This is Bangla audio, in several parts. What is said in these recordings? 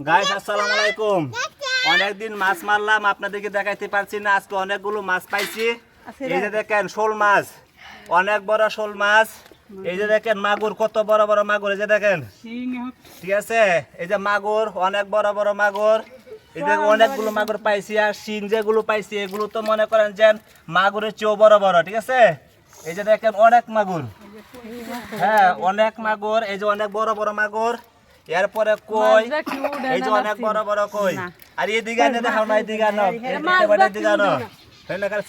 গাইস আসসালামু আলাইকুম। অনেকদিন মাছ মারলাম, আপনাদেরকে দেখাইতে পারছি না। আজকে অনেকগুলো মাছ পাইছি। এই যে দেখেন শোল মাছ, অনেক বড় শোল মাছ। এই যে দেখেন মাগুর, কত বড় বড় মাগুর। এই যে দেখেন, ঠিক আছে, এই যে মাগুর, অনেক বড় বড় মাগুর। এই যে অনেকগুলো মাগুর পাইছি। আর শিং যেগুলো পাইছি এগুলো তো মনে করেন যে মাগুরের চেয়েও বড় বড়, ঠিক আছে। এই যে দেখেন অনেক মাগুর, হ্যাঁ অনেক মাগুর। এই যে অনেক বড় বড় মাগুর। এরপরে কই, এই যে অনেক বড় বড় কই। আর এদিকে এনে দেখাও না, এদিকে আনো, এদিকে আনো,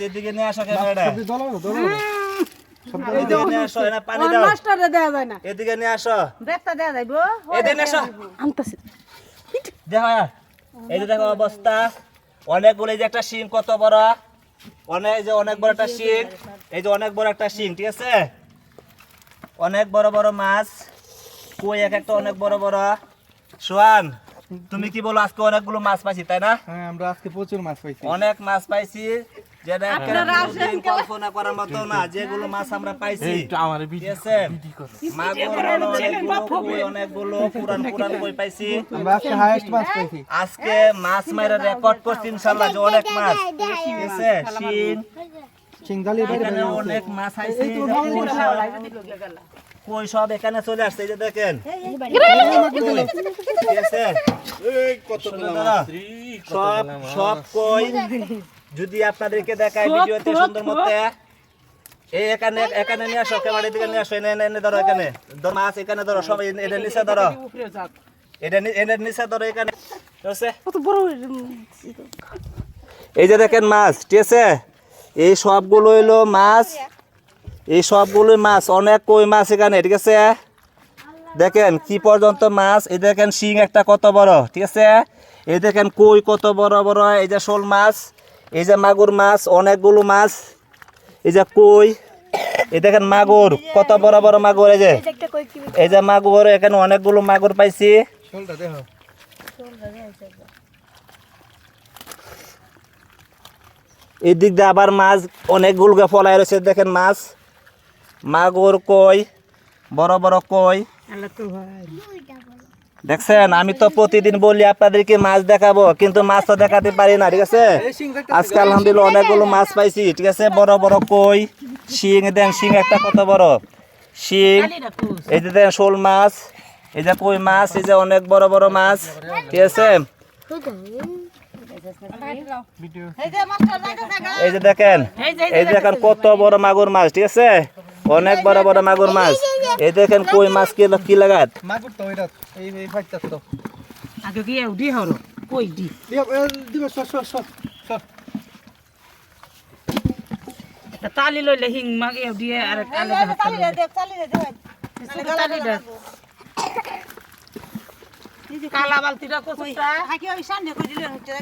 এদিকে নিয়ে আসো ক্যামেরাটা, এদিকে নিয়ে আসো, এনে পানি দাও, এদিকে নিয়ে আসো, এদিকে আসো, দেখো এই যে দেখো অবস্থা। অনেকগুলো, এই যে একটা শিং কত বড়, অনেক, এই যে অনেক বড় একটা শিং, এই যে অনেক বড় একটা শিং, ঠিক আছে। অনেক বড় বড় মাছ, কই এক একটা অনেক বড় বড়। সোহান, তুমি কি বলো? আজকে অনেকগুলো মাছ পাইছি, তাই না? হ্যাঁ, আমরা আজকে প্রচুর মাছ পাইছি, অনেক মাছ পাইছি, যেটা কল্পনা করার মতো না। যেগুলো মাছ আমরা পাইছি, ঠিক আছে, মাগুর অনেকগুলো, কই অনেকগুলো, পুরান পুরান কই পাইছি। আমরা আজকে হাইয়েস্ট মাছ পাইছি। আজকে মাছ মাইরা রেকর্ড করছি ইনশাআল্লাহ, যে অনেক মাছ, ঠিক আছে। শিং, সিংগালি এখানে অনেক মাছ আইছে, কই সব এখানে চলে আসছে। এই যে দেখেন, ঠিক আছে, সব সব কই যদি আপনাদেরকে দেখায় ভিডিওতে সুন্দর মতে। এই এখানে এখানে নিয়ে আসো, ক্যামেরার দিকে নিয়ে আসো, এনে এনে ধরো, এখানে ধরো মাছ, এখানে ধরো, সব এদের নিচে ধরো, এদের নিচে ধরো, এখানে, ঠিক আছে। এই যে দেখেন মাছ, ঠিক আছে, এই সবগুলো হইলো মাছ, এই সবগুলো মাছ, অনেক কই মাছ এখানে, ঠিক আছে। দেখেন কি পর্যন্ত মাছ। এই দেখেন শিং একটা কত বড়, ঠিক আছে। এই দেখেন কই কত বড় বড়। এই যে শোল মাছ, এই যে মাগুর মাছ, অনেকগুলো মাছ। এই যে কই, এই দেখেন মাগুর, কত বড় বড় মাগুর। এই যে মাগুর, এখানে অনেকগুলো মাগুর পাইছি। এই দিক দিয়ে আবার মাছ অনেকগুলো ফলাই রয়েছে। দেখেন মাছ, মাগুর, কই, বড় বড় কই, দেখছেন। আমি তো প্রতিদিন বলি আপনাদেরকে মাছ দেখাবো, কিন্তু মাছ তো দেখাতে পারি না, ঠিক আছে। আজকে আলহামদুলিল্লাহ অনেকগুলো মাছ পাইছি, ঠিক আছে। বড় বড় কই, শিং, দেন শিং একটা কত বড় শিং। এই যে দেন শোল মাছ, এই যে কই মাছ, এই যে অনেক বড় বড় মাছ, ঠিক আছে। এই যে দেখেন, এই যে দেখেন কত বড় মাগুর মাছ, ঠিক আছে, অনেক বড় বড় মাগুর মাছ। এই দেখেন কই মাছ কি লাগাত মাগুর তো ওইটা এই ফাইটটা তো আগে কি এউডি হরো কই দি দিব সর তা তালি লইলে হিং মাগ এউডি আর আলে তালি দে কালা বালতিটা কোসটা হাকি ওই সামনে কই দিলে হচ্ছে